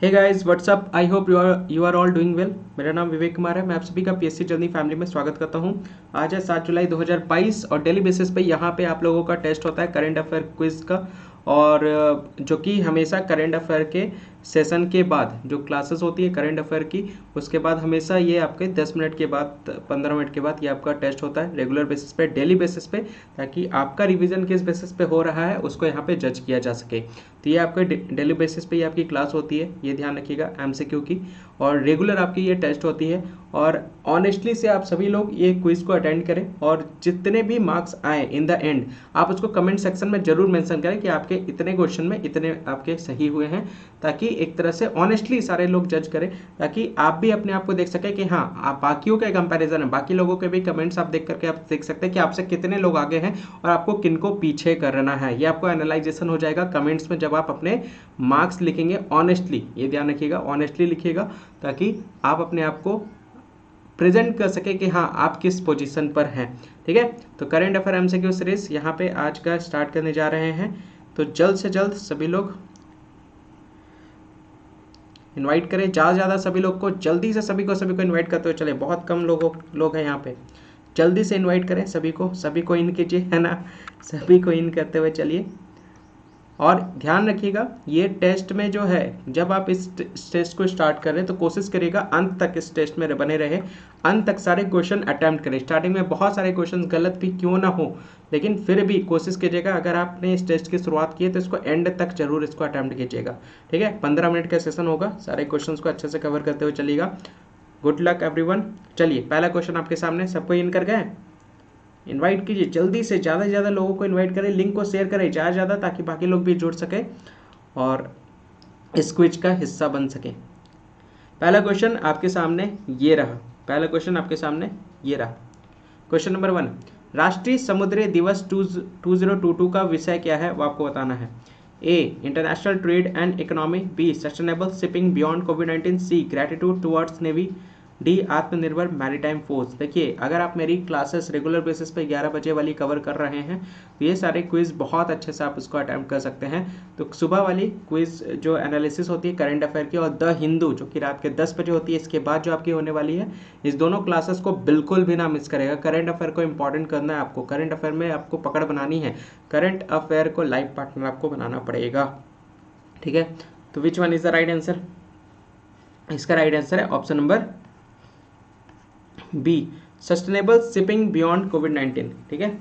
Hey guys what's up, I hope you are all doing well. मेरा नाम विवेक कुमार है। मैं आप सभी का पीएससी जर्नी फैमिली में स्वागत करता हूं। आज है 7 जुलाई 2022 और डेली बेसिस पे यहाँ पे आप लोगों का टेस्ट होता है करंट अफेयर क्विज का। और जो कि हमेशा करंट अफेयर के सेशन के बाद जो क्लासेस होती है करंट अफेयर की, उसके बाद हमेशा ये आपके 10 मिनट के बाद 15 मिनट के बाद ये आपका टेस्ट होता है रेगुलर बेसिस पे, डेली बेसिस पे, ताकि आपका रिवीजन किस बेसिस पे हो रहा है उसको यहाँ पे जज किया जा सके। तो ये आपके डेली बेसिस पे ये आपकी क्लास होती है, ये ध्यान रखिएगा एमसीक्यू की। और रेगुलर आपकी ये टेस्ट होती है। और ऑनेस्टली से आप सभी लोग ये क्विज को अटेंड करें और जितने भी मार्क्स आए इन द एंड आप उसको कमेंट सेक्शन में जरूर मेंशन करें कि आपके इतने क्वेश्चन में इतने आपके सही हुए हैं, ताकि एक तरह से ऑनेस्टली सारे लोग जज करें, ताकि आप भी अपने आप को देख सकें कि हाँ आप बाकियों के कंपैरिजन है, बाकी लोगों के भी कमेंट्स आप देख करके आप देख सकते हैं कि आपसे कितने लोग आगे हैं और आपको किनको पीछे करना है। ये आपको एनालाइजेशन हो जाएगा कमेंट्स में जब आप अपने मार्क्स लिखेंगे ऑनेस्टली। ये ध्यान रखिएगा, ऑनेस्टली लिखिएगा ताकि आप अपने आप को प्रेजेंट कर सके कि हाँ आप किस पोजीशन पर हैं। ठीक है, तो करेंट अफेयर एमसीक्यू सीरीज यहाँ पे आज का स्टार्ट करने जा रहे हैं। तो जल्द से जल्द सभी लोग इनवाइट करें, ज़्यादा से ज़्यादा सभी लोग को, जल्दी से सभी को इनवाइट करते हुए चले। बहुत कम लोग हैं यहाँ पे, जल्दी से इनवाइट करें सभी को इन कीजिए, है ना। सभी को इन करते हुए चलिए। और ध्यान रखिएगा ये टेस्ट में जो है, जब आप इस टेस्ट को स्टार्ट कर रहे हैं तो कोशिश करिएगा अंत तक इस टेस्ट में बने रहे, अंत तक सारे क्वेश्चन अटेम्प्ट करें। स्टार्टिंग में बहुत सारे क्वेश्चन गलत भी क्यों ना हो, लेकिन फिर भी कोशिश कीजिएगा, अगर आपने इस टेस्ट की शुरुआत की है तो इसको एंड तक जरूर इसको अटेम्प्ट कीजिएगा। ठीक है, 15 मिनट का सेशन होगा, सारे क्वेश्चन को अच्छे से कवर करते हुए चलिएगा। Good luck everyone. चलिए पहला क्वेश्चन आपके सामने, सबको इन कर गए, इनवाइट कीजिए जल्दी से ज़्यादा लोगों को इनवाइट करें, लिंक को शेयर करें ज़्यादा ताकि बाकी लोग भी जुड़ सके और इस क्विज का हिस्सा बन सके। पहला क्वेश्चन आपके सामने ये रहा, क्वेश्चन नंबर 1, राष्ट्रीय समुद्री दिवस 2022 का विषय क्या है वो आपको बताना है। A international trade and economy, B sustainable shipping beyond कोविड-19, C gratitude towards navy, D Atmanirbhar maritime force. देखिए अगर आप मेरी क्लासेस रेगुलर बेसिस पे 11 बजे वाली कवर कर रहे हैं तो ये सारे क्विज बहुत अच्छे से आप उसको अटेम्प्ट कर सकते हैं। तो सुबह वाली क्विज जो एनालिसिस होती है करंट अफेयर की, और द हिंदू जो कि रात के 10 बजे होती है, इसके बाद जो आपकी होने वाली है, इस दोनों क्लासेस को बिल्कुल भी ना मिस करेगा। करंट अफेयर को इंपॉर्टेंट करना है आपको, करंट अफेयर में आपको पकड़ बनानी है, करंट अफेयर को लाइफ पार्टनर आपको बनाना पड़ेगा। ठीक है, तो which one is the right answer? इसका राइट आंसर है option number B, sustainable shipping beyond कोविड-19। ठीक है,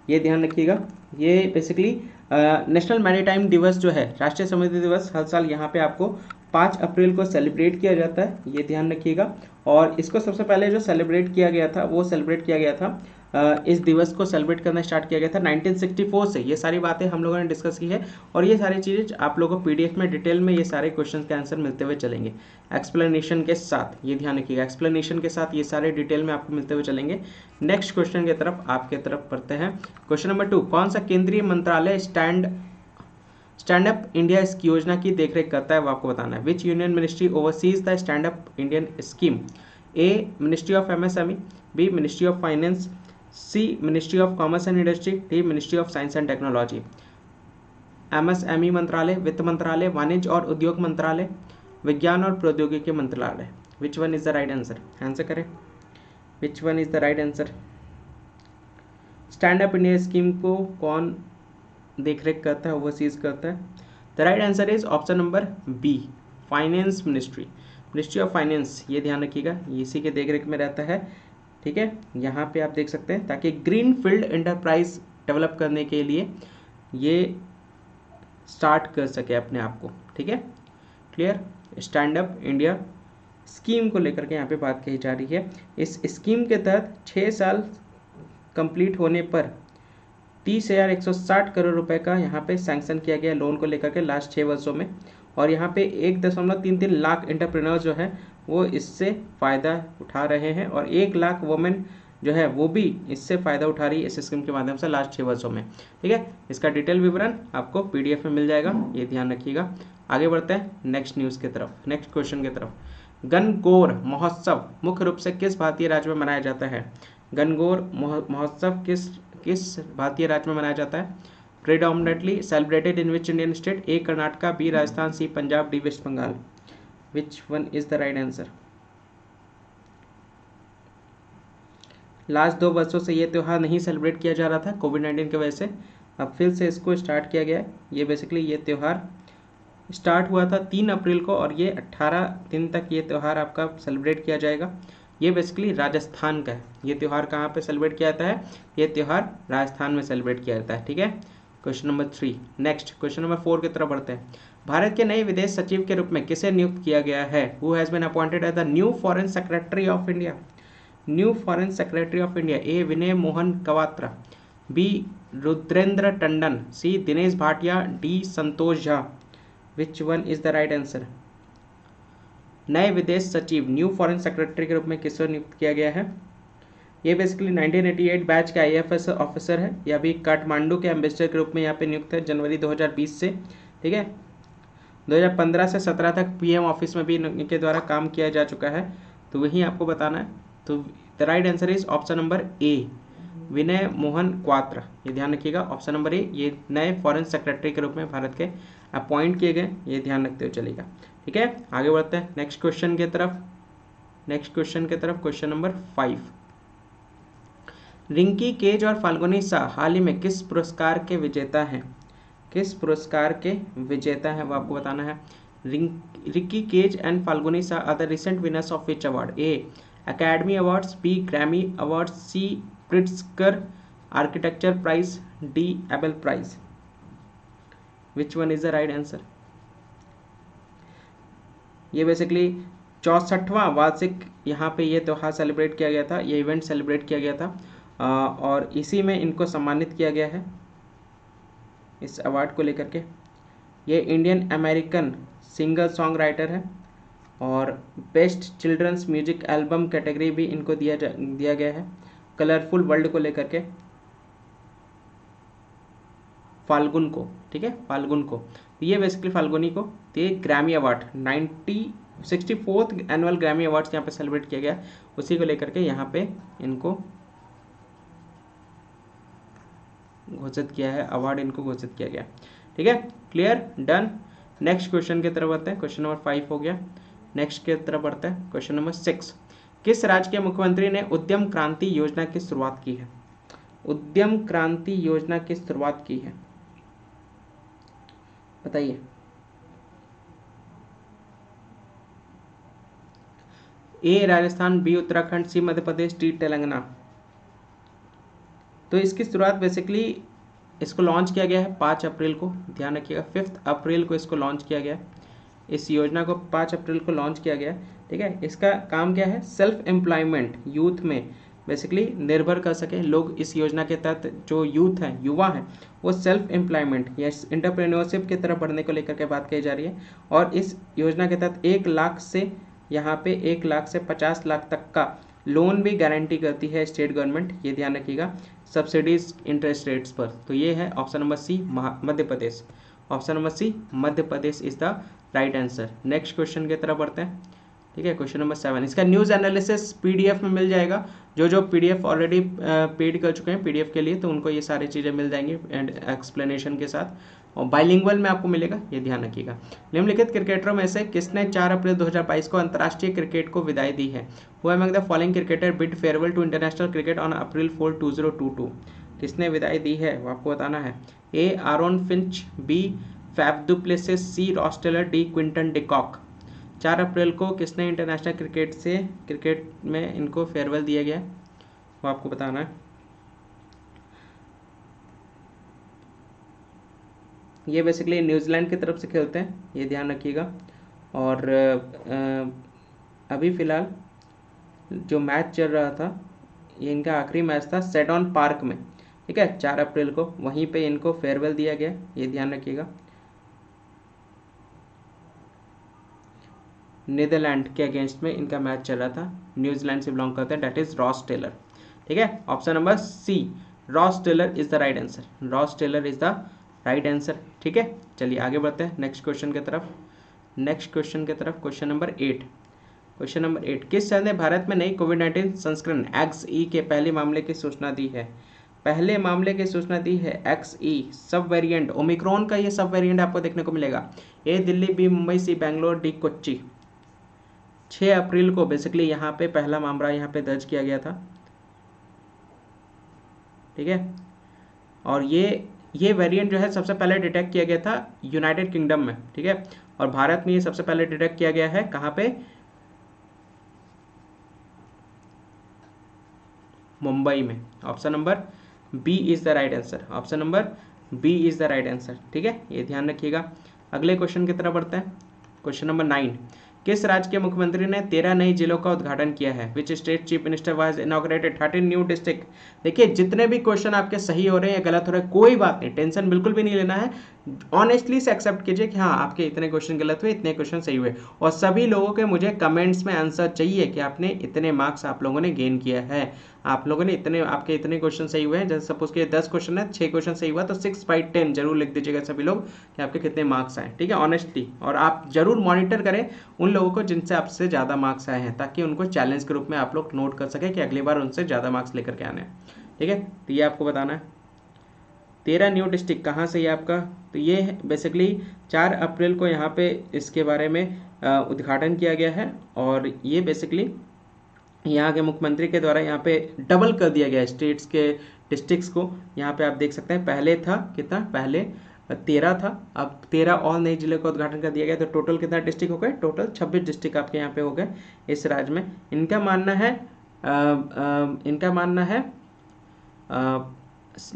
ये ध्यान रखिएगा। ये बेसिकली नेशनल मैरीटाइम दिवस जो है, राष्ट्रीय समुद्री दिवस, हर साल यहाँ पे आपको 5 अप्रैल को सेलिब्रेट किया जाता है, ये ध्यान रखिएगा। और इसको सबसे पहले जो सेलिब्रेट किया गया था इस दिवस को सेलिब्रेट करना स्टार्ट किया गया था 1964 से। ये सारी बातें हम लोगों ने डिस्कस की है और ये सारी चीज़ें आप लोगों को पीडीएफ में डिटेल में ये सारे क्वेश्चन के आंसर मिलते हुए चलेंगे एक्सप्लेनेशन के साथ। ये ध्यान रखिएगा, एक्सप्लेनेशन के साथ ये सारे डिटेल में आपको मिलते हुए चलेंगे। नेक्स्ट क्वेश्चन की तरफ आपके तरफ पढ़ते हैं। क्वेश्चन नंबर 2, कौन सा केंद्रीय मंत्रालय स्टैंड अप इंडिया इस योजना की देखरेख करता है वो आपको बताना है। Which union ministry oversees the stand up Indian scheme? A ministry of MSME, B ministry of finance, C ministry of commerce and industry, D ministry of science and technology. MSME मंत्रालय, वित्त मंत्रालय, वाणिज्य और उद्योग मंत्रालय, विज्ञान और प्रौद्योगिकी मंत्रालय। Which one is the right answer? Answer करें, which one is the right answer? Stand up India scheme को कौन देखरेख करता है, ओवरसीज करता है? The right answer is option number B, finance ministry, ministry of finance. ये ध्यान रखिएगा, इसी के देखरेख में रहता है। ठीक है, यहाँ पे आप देख सकते हैं, ताकि ग्रीन फील्ड एंटरप्राइज डेवलप करने के लिए ये स्टार्ट कर सके अपने आप को। ठीक है, clear? Stand up India scheme को लेकर के यहाँ पे बात कही जा रही है। इस स्कीम के तहत 6 साल कंप्लीट होने पर 30,160 करोड़ रुपए का यहाँ पे सैंक्शन किया गया लोन को लेकर के लास्ट 6 वर्षों में। और यहाँ पे 1.33 लाख एंटरप्रेन्योर जो है वो इससे फ़ायदा उठा रहे हैं और 1 लाख वुमेन जो है वो भी इससे फ़ायदा उठा रही है इस स्कीम के माध्यम से लास्ट 6 वर्षों में। ठीक है, इसका डिटेल विवरण आपको पीडीएफ में मिल जाएगा, ये ध्यान रखिएगा। आगे बढ़ते हैं नेक्स्ट न्यूज़ की तरफ, नेक्स्ट क्वेश्चन की तरफ। गणगौर महोत्सव मुख्य रूप से किस भारतीय राज्य में मनाया जाता है? गणगौर महोत्सव किस भारतीय राज्य में मनाया जाता है? Predominantly celebrated in which Indian state? A Karnataka, B Rajasthan, C Punjab, D West Bengal. Which one is the right answer? Last 2 वर्षों से ये त्यौहार नहीं सेलिब्रेट किया जा रहा था कोविड-19 की वजह से, अब फिर से इसको स्टार्ट किया गया है। ये बेसिकली ये त्यौहार स्टार्ट हुआ था 3 अप्रैल को और ये 18 दिन तक ये त्यौहार आपका सेलिब्रेट किया जाएगा। ये बेसिकली राजस्थान का है। ये त्यौहार कहाँ पे सेलिब्रेट किया जाता है? ये त्यौहार राजस्थान में सेलिब्रेट किया जाता है। ठीक है, question number 3। Next question number 4 की तरफ बढ़ते हैं। भारत के नए विदेश सचिव के रूप में किसे नियुक्त किया गया है? Who has been appointed as the new foreign secretary of India? New foreign secretary of India, A Vinay Mohan Kwatra, B Rudrendra Tandon, C Dinesh Bhatia, D Santosh Jha. Which one is the right answer? नए विदेश सचिव न्यू फॉरेन सेक्रेटरी के रूप में किसे नियुक्त किया गया है? ये बेसिकली 1988 बैच का IAS ऑफिसर है। यह भी काठमांडू के एम्बेसडर के रूप में यहाँ पे नियुक्त है जनवरी 2020 से। ठीक है, 2015 से 17 तक PM ऑफिस में भी इनके द्वारा काम किया जा चुका है, तो वही आपको बताना है। तो the right answer is option number A, Vinay Mohan Kwatra. ये ध्यान रखिएगा, ऑप्शन नंबर ए, ये नए फॉरेन सेक्रेटरी के रूप में भारत के अपॉइंट किए गए, ये ध्यान रखते हुए चलेगा। ठीक है, आगे बढ़ते हैं नेक्स्ट क्वेश्चन की तरफ। Question number 5। रिंकी केज और फाल्गुनी शाह हाल ही में किस पुरस्कार के विजेता हैं? किस पुरस्कार के विजेता हैं वो आपको बताना है। Ricky Kej and Falguni Shah are the recent winners of which award? A Academy Awards, B Grammy Awards, C Pritzker architecture prize, D Abel prize. Which one is the right answer? ये बेसिकली 64वां वार्षिक यहाँ पे ये त्यौहार सेलिब्रेट किया गया था, ये इवेंट सेलिब्रेट किया गया था और इसी में इनको सम्मानित किया गया है इस अवार्ड को लेकर के। ये Indian American singer songwriter है और best children's music album category भी इनको दिया गया है कलरफुल वर्ल्ड को लेकर के, फाल्गुन को। ठीक है, फाल्गुन को, तो ये बेसिकली फाल्गुनी को ये Grammy award 64th annual Grammy awards यहाँ पे सेलिब्रेट किया गया, उसी को लेकर के यहाँ पे इनको घोषित किया है, अवार्ड इनको घोषित किया गया। ठीक है, क्लियर, डन। नेक्स्ट क्वेश्चन की तरफ बढ़ते हैं। क्वेश्चन नंबर 5 हो गया। नेक्स्ट की तरफ बढ़ते हैं। Question number 6। किस राज्य के मुख्यमंत्री ने उद्यम क्रांति योजना की शुरुआत की है? उद्यम क्रांति योजना की शुरुआत की है, बताइए। ए राजस्थान, बी उत्तराखंड, सी मध्य प्रदेश, डी तेलंगाना। तो इसकी शुरुआत बेसिकली इसको लॉन्च किया गया है 5 अप्रैल को, ध्यान रखिएगा 5 अप्रैल को इसको लॉन्च किया गया। इस योजना को 5 अप्रैल को लॉन्च किया गया। ठीक है, इसका काम क्या है? सेल्फ एम्प्लॉयमेंट, यूथ में बेसिकली निर्भर कर सके लोग। इस योजना के तहत जो यूथ हैं, युवा हैं, वो सेल्फ एम्प्लॉयमेंट या एंटरप्रेन्योरशिप की तरफ बढ़ने को लेकर के बात कही जा रही है। और इस योजना के तहत 1 लाख से यहाँ पे 1 लाख से 50 लाख तक का लोन भी गारंटी करती है स्टेट गवर्नमेंट, ये ध्यान रखिएगा, सब्सिडीज इंटरेस्ट रेट्स पर। तो ये है option number C, Madhya Pradesh. Option number C, Madhya Pradesh is the right answer. Next question की तरफ बढ़ते हैं। ठीक है, क्वेश्चन नंबर 7। इसका न्यूज़ एनालिसिस PDF में मिल जाएगा। जो PDF ऑलरेडी पेड कर चुके हैं PDF के लिए, तो उनको ये सारी चीज़ें मिल जाएंगी एंड एक्सप्लेनेशन के साथ, और बाइलिंगुअल में आपको मिलेगा, ये ध्यान रखिएगा। निम्नलिखित क्रिकेटरों में से किसने 4 अप्रैल 2022 को अंतर्राष्ट्रीय क्रिकेट को विदाई दी है? Who among the following cricketer bid farewell to international cricket on April 4, 2022? किसने विदाई दी है वो आपको बताना है। A Aaron Finch, B Faf du Plessis, C Ross Taylor, D Quinton de Kock. 4 अप्रैल को किसने इंटरनेशनल क्रिकेट में इनको फेयरवेल दिया गया वो आपको बताना है। ये बेसिकली न्यूजीलैंड की तरफ से खेलते हैं, ये ध्यान रखिएगा। और अभी फ़िलहाल जो मैच चल रहा था, ये इनका आखिरी मैच था सेडॉन पार्क में। ठीक है, 4 अप्रैल को वहीं पे इनको फेयरवेल दिया गया, ये ध्यान रखिएगा। नीदरलैंड के अगेंस्ट में इनका मैच चल रहा था, न्यूजीलैंड से बिलोंग करते हैं, डेट इज रॉस टेलर। ठीक है, option number C, Ross Taylor is the right answer. Ross Taylor is the right answer. ठीक है, चलिए आगे बढ़ते हैं नेक्स्ट क्वेश्चन की तरफ। Question number 8। किस शहर ने भारत में नई कोविड-19 संस्करण XE के पहले मामले की सूचना दी है? पहले मामले की सूचना दी है XE सब वेरिएंट, ओमिक्रॉन का ये सब वेरिएंट आपको देखने को मिलेगा। ए दिल्ली, बी मुंबई, सी बैंगलोर, डी कोच्चि। 6 अप्रैल को बेसिकली यहाँ पे पहला मामला यहाँ पे दर्ज किया गया था, ठीक है। और ये वेरिएंट जो है सबसे पहले डिटेक्ट किया गया था यूनाइटेड किंगडम में, ठीक है। और भारत में ये सबसे पहले डिटेक्ट किया गया है कहाँ पे, मुंबई में। Option number B is the right answer, option number B is the right answer, ठीक है, ये ध्यान रखिएगा। अगले क्वेश्चन की तरफ बढ़ते हैं। क्वेश्चन नंबर 9, किस राज्य के मुख्यमंत्री ने 13 नई जिलों का उद्घाटन किया है? Which state chief minister was inaugurated 13 new district? देखिए जितने भी क्वेश्चन आपके सही हो रहे हैं या गलत हो रहे हैं, कोई बात नहीं, टेंशन बिल्कुल भी नहीं लेना है। ऑनेस्टली से एक्सेप्ट कीजिए कि हाँ आपके इतने क्वेश्चन गलत हुए, इतने क्वेश्चन सही हुए। और सभी लोगों के मुझे कमेंट्स में आंसर चाहिए कि आपने इतने मार्क्स आप लोगों ने गेन किया है, आप लोगों ने इतने, आपके इतने क्वेश्चन सही हुए हैं। जैसे सपोज के 10 क्वेश्चन है, 6 क्वेश्चन सही हुआ तो 6/10 जरूर लिख दीजिएगा सभी लोग कि आपके कितने मार्क्स आए, ठीक है, ऑनेस्टली। और आप जरूर मॉनिटर करें उन लोगों को जिनसे आपसे ज़्यादा मार्क्स आए हैं, ताकि उनको चैलेंज के रूप में आप लोग नोट कर सकें कि अगली बार उनसे ज़्यादा मार्क्स लेकर के आने हैं, ठीक है। तो ये आपको बताना है। 13 न्यू डिस्ट्रिक्ट कहाँ से ये आपका, तो ये बेसिकली 4 अप्रैल को यहाँ पे इसके बारे में उद्घाटन किया गया है। और ये बेसिकली यहाँ के मुख्यमंत्री के द्वारा यहाँ पे डबल कर दिया गया है स्टेट्स के डिस्ट्रिक्ट्स को। यहाँ पे आप देख सकते हैं पहले था कितना, पहले 13 था, अब 13 और नए जिले का उद्घाटन कर दिया गया। तो टोटल कितना डिस्ट्रिक्ट हो गए, टोटल 26 डिस्ट्रिक्ट आपके यहाँ पे हो गए इस राज्य में। इनका मानना है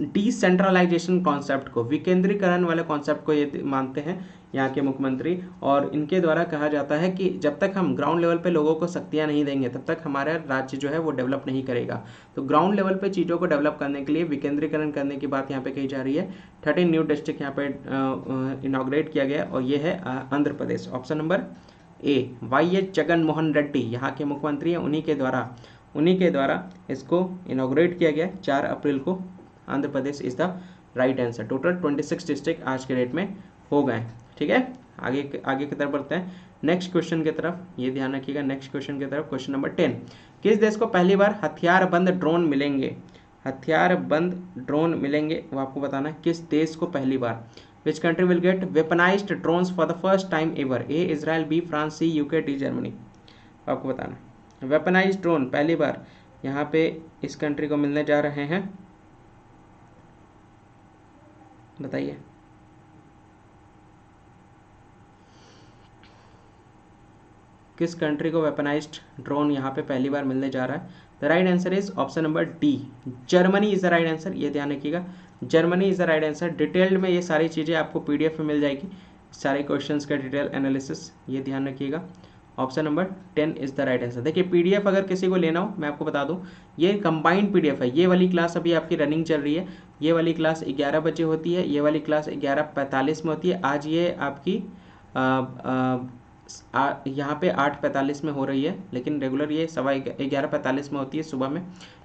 डिसेंट्रलाइजेशन कॉन्सेप्ट को, विकेंद्रीकरण वाले कॉन्सेप्ट को ये मानते हैं यहाँ के मुख्यमंत्री। और इनके द्वारा कहा जाता है कि जब तक हम ग्राउंड लेवल पे लोगों को शक्तियाँ नहीं देंगे तब तक हमारा राज्य जो है वो डेवलप नहीं करेगा। तो ग्राउंड लेवल पे चीज़ों को डेवलप करने के लिए विकेंद्रीकरण करने की बात यहाँ पे कही जा रही है। 13 न्यू डिस्ट्रिक्ट यहाँ पे इनॉग्रेट किया गया और ये है Andhra Pradesh. Option number A, Y S. Jagan Mohan Reddy यहाँ के मुख्यमंत्री हैं, उन्हीं के द्वारा इसको इनॉग्रेट किया गया 4 अप्रैल को। Andhra Pradesh is the right answer. Total 26 district आज के डेट में हो गए, ठीक है। आगे की तरफ बढ़ते हैं नेक्स्ट क्वेश्चन की तरफ, ये ध्यान रखिएगा। नेक्स्ट क्वेश्चन की तरफ, क्वेश्चन नंबर 10, किस देश को पहली बार हथियारबंद ड्रोन मिलेंगे? हथियारबंद ड्रोन मिलेंगे वो आपको बताना है किस देश को पहली बार। Which country will get weaponized drones for the first time ever? A Israel, B France, C UK, D Germany. आपको बताना है वेपनाइज्ड ड्रोन पहली बार यहाँ पे इस कंट्री को मिलने जा रहे हैं, बताइए। किस कंट्री को वेपनाइज्ड ड्रोन यहाँ पे पहली बार मिलने जा रहा है? The right answer is option number D, Germany is the right answer. ये ध्यान रखिएगा, Germany is the right answer. Detailed में ये सारी चीज़ें आपको PDF में मिल जाएगी, सारे क्वेश्चंस का डिटेल एनालिसिस, ये ध्यान रखिएगा। Option number 10 is the right answer. देखिए PDF अगर किसी को लेना हो, मैं आपको बता दूं, ये कंबाइंड PDF है। ये वाली क्लास अभी आपकी रनिंग चल रही है, ये वाली क्लास 11 बजे होती है, ये वाली क्लास 11:45 में होती है। आज ये आपकी यहाँ पे 8:45 में हो रही है, लेकिन रेगुलर ये 11:45 में होती है सुबह में।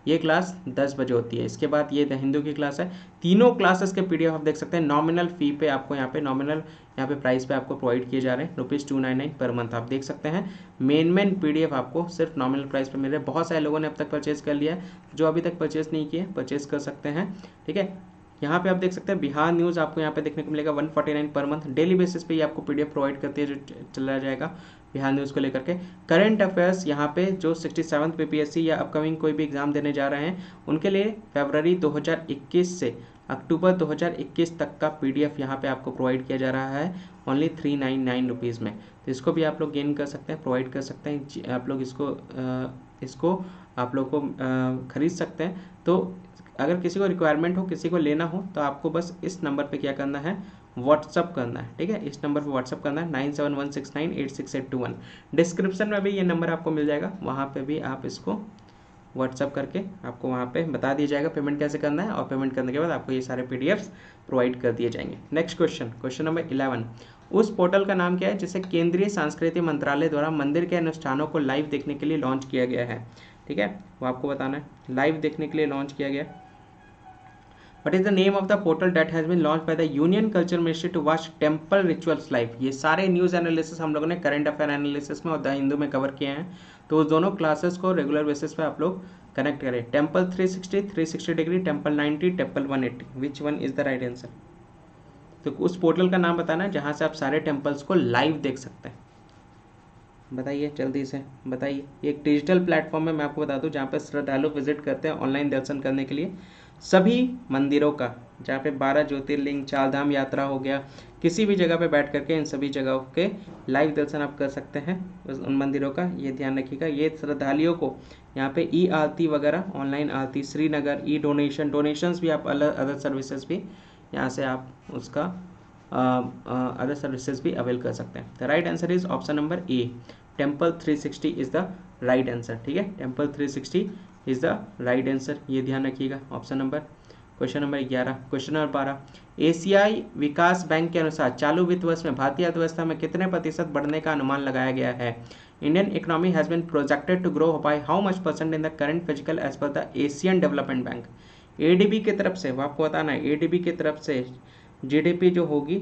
ये क्लास 10 बजे होती है। इसके बाद ये द हिंदू की क्लास है। तीनों क्लासेस के PDF आप देख सकते हैं। नॉमिनल फी पे आपको यहाँ पे नॉमिनल प्राइस पे आपको प्रोवाइड किए जा रहे हैं, ₹299 पर मंथ। आप देख सकते हैं मेन PDF आपको सिर्फ नॉमिनल प्राइस पे मिल रहे हैं। बहुत सारे लोगों ने अब तक परचेज कर लिया है, जो अभी तक परचेज नहीं किए परचेज कर सकते हैं, ठीक है। यहाँ पे आप देख सकते हैं बिहार न्यूज़ आपको यहाँ पे देखने को मिलेगा 149 पर मंथ। डेली बेसिस पे ये आपको PDF प्रोवाइड करती है, जो चला जाएगा बिहार न्यूज़ को लेकर के। करंट अफेयर्स यहाँ पे जो 67th PPSC या अपकमिंग कोई भी एग्जाम देने जा रहे हैं उनके लिए फरवरी 2021 से अक्टूबर 2021 तक का PDF यहाँ पे आपको प्रोवाइड किया जा रहा है ओनली 399 रुपीज़ में। तो इसको भी आप लोग गेन कर सकते हैं, प्रोवाइड कर सकते हैं, आप लोग इसको आप लोग को खरीद सकते हैं। तो अगर किसी को रिक्वायरमेंट हो, किसी को लेना हो, तो आपको बस इस नंबर पे क्या करना है, व्हाट्सअप करना है, ठीक है। इस नंबर पे व्हाट्सअप करना है 9716986821। डिस्क्रिप्शन में भी ये नंबर आपको मिल जाएगा, वहाँ पे भी आप इसको व्हाट्सअप करके आपको वहाँ पे बता दिया जाएगा पेमेंट कैसे करना है, और पेमेंट करने के बाद आपको ये सारे PDFs प्रोवाइड कर दिए जाएंगे। नेक्स्ट क्वेश्चन, क्वेश्चन नंबर 11, उस पोर्टल का नाम क्या है जिसे केंद्रीय संस्कृति मंत्रालय द्वारा मंदिर के अनुष्ठानों को लाइव देखने के लिए लॉन्च किया गया है, ठीक है, वो आपको बताना है। लाइव देखने के लिए लॉन्च किया गया। What is the name of the portal that has been launched by the Union Culture Ministry to watch temple rituals live? ये सारे न्यूज़ एनालिसिस हम लोगों ने करंट अफेयर एनालिसिस में और द हिंदू में कवर किए हैं, तो उस दोनों क्लासेस को रेगुलर बेसिस पे आप लोग कनेक्ट करें। Temple 360 degree, temple 90, temple 180, which one is the right answer? तो उस पोर्टल का नाम बताना है जहाँ से आप सारे टेम्पल्स को लाइव देख सकते हैं, बताइए जल्दी से बताइए। ये एक डिजिटल प्लेटफॉर्म है, मैं आपको बता दूं, जहाँ पे श्रद्धालु विजिट करते हैं ऑनलाइन दर्शन करने के लिए सभी मंदिरों का, जहाँ पे 12 ज्योतिर्लिंग, 4 धाम यात्रा हो गया, किसी भी जगह पे बैठ करके इन सभी जगहों के लाइव दर्शन आप कर सकते हैं उन मंदिरों का। ये ध्यान रखिएगा। ये श्रद्धालुओं को यहाँ पे ई आरती वगैरह, ऑनलाइन आरती, श्रीनगर ई डोनेशंस भी, आप अदर सर्विसेज भी यहाँ से आप उसका अदर सर्विसेज भी अवेल कर सकते हैं। The right answer is option number A, temple 360 is the right answer. ठीक है, temple 360 is the right answer, ये ध्यान रखिएगा। Option number, question number 11। Question number 12, एशियाई विकास बैंक के अनुसार चालू वित्त वर्ष में भारतीय अर्थव्यवस्था में कितने प्रतिशत बढ़ने का अनुमान लगाया गया है? Indian economy has been projected to grow by how much percent in the current fiscal as per the Asian Development Bank. ADB की तरफ से, वो आपको बताना है, एडीबी की तरफ से जीडीपी जो होगी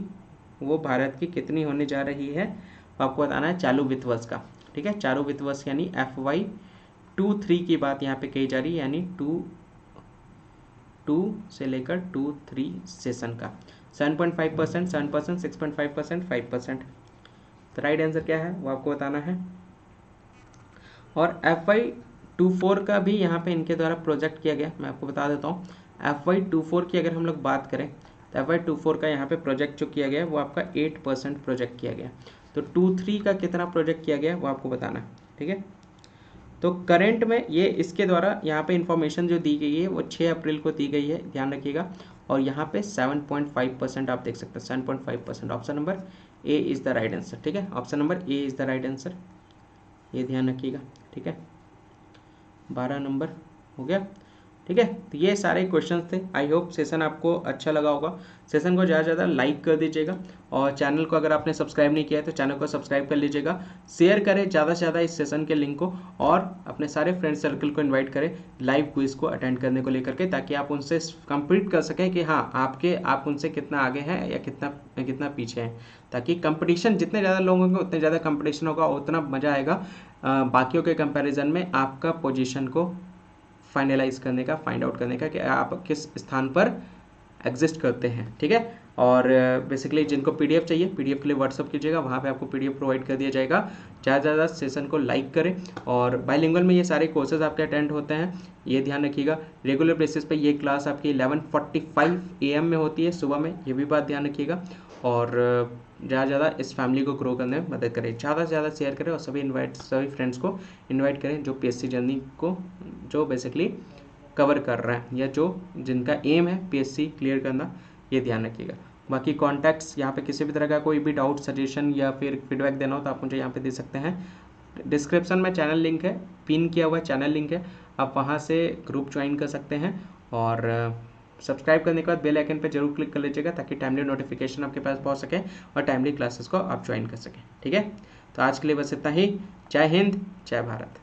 वो भारत की कितनी होने जा रही है, आपको बताना है चालू वित्त वर्ष का। ठीक है, चालू वित्त वर्ष यानी FY23 की बात यहाँ पे कही जा रही है, यानी 2 से लेकर 2-3 सेशन का। 7.5%, 7%, 6.5%, 5%। तो राइट आंसर क्या है वो आपको बताना है। और FY24 का भी यहाँ पे इनके द्वारा प्रोजेक्ट किया गया, मैं आपको बता देता हूँ। FY24 की अगर हम लोग बात करें तो FY24 का यहाँ पे प्रोजेक्ट जो किया गया है वो आपका 8% प्रोजेक्ट किया गया। तो 23 का कितना प्रोजेक्ट किया गया वो आपको बताना है। ठीक है, तो करंट में ये इसके द्वारा यहाँ पे इंफॉर्मेशन जो दी गई है वो 6 अप्रैल को दी गई है, ध्यान रखिएगा। और यहाँ पे 7.5% आप देख सकते हैं, 7.5%। Option number A is the right answer. ठीक है, option number A is the right answer, ये ध्यान रखिएगा। ठीक है, 12 नंबर हो गया। ठीक है, तो ये सारे क्वेश्चंस थे। आई होप सेशन आपको अच्छा लगा होगा। सेशन को ज़्यादा से ज़्यादा लाइक कर दीजिएगा, और चैनल को अगर आपने सब्सक्राइब नहीं किया है तो चैनल को सब्सक्राइब कर लीजिएगा। शेयर करें ज़्यादा से ज़्यादा इस सेशन के लिंक को, और अपने सारे फ्रेंड सर्कल को इन्वाइट करें लाइव क्विज को अटेंड करने को लेकर के, ताकि आप उनसे कंप्लीट कर सकें कि हाँ आप उनसे कितना आगे हैं या कितना पीछे हैं। ताकि कंपटीशन, जितने ज़्यादा लोग होंगे उतने ज़्यादा कंपटीशन होगा, उतना मज़ा आएगा बाकियों के कंपैरिजन में आपका पोजीशन को फाइनलाइज करने का, फाइंड आउट करने का कि आप किस स्थान पर एग्जिस्ट करते हैं। ठीक है, और बेसिकली जिनको पीडीएफ चाहिए, पीडीएफ के लिए व्हाट्सअप कीजिएगा, वहाँ पे आपको पीडीएफ प्रोवाइड कर दिया जाएगा। ज़्यादा से ज़्यादा सेशन को लाइक करें, और बाइलिंगुअल में ये सारे कोर्सेज आपके अटेंड होते हैं, ये ध्यान रखिएगा। रेगुलर बेसिस पे ये क्लास आपकी 11:45 AM में होती है सुबह में, ये भी बात ध्यान रखिएगा। और ज़्यादा से ज़्यादा इस फैमिली को ग्रो करने में मदद करें, ज़्यादा से ज़्यादा शेयर करें, और सभी फ्रेंड्स को इन्वाइट करें जो PSC जर्नी को जो बेसिकली कवर कर रहे हैं, या जिनका एम है PSC क्लियर करना, ये ध्यान रखिएगा। बाकी कॉन्टैक्ट्स, यहाँ पे किसी भी तरह का कोई भी डाउट, सजेशन या फिर फीडबैक देना हो तो आप मुझे यहाँ पे दे सकते हैं। डिस्क्रिप्शन में चैनल लिंक है, पिन किया हुआ चैनल लिंक है, आप वहाँ से ग्रुप ज्वाइन कर सकते हैं। और सब्सक्राइब करने के बाद बेल आइकन पर जरूर क्लिक कर लीजिएगा, ताकि टाइमली नोटिफिकेशन आपके पास पहुँच सके और टाइमली क्लासेस को आप ज्वाइन कर सकें। ठीक है, तो आज के लिए बस इतना ही। जय हिंद, जय भारत।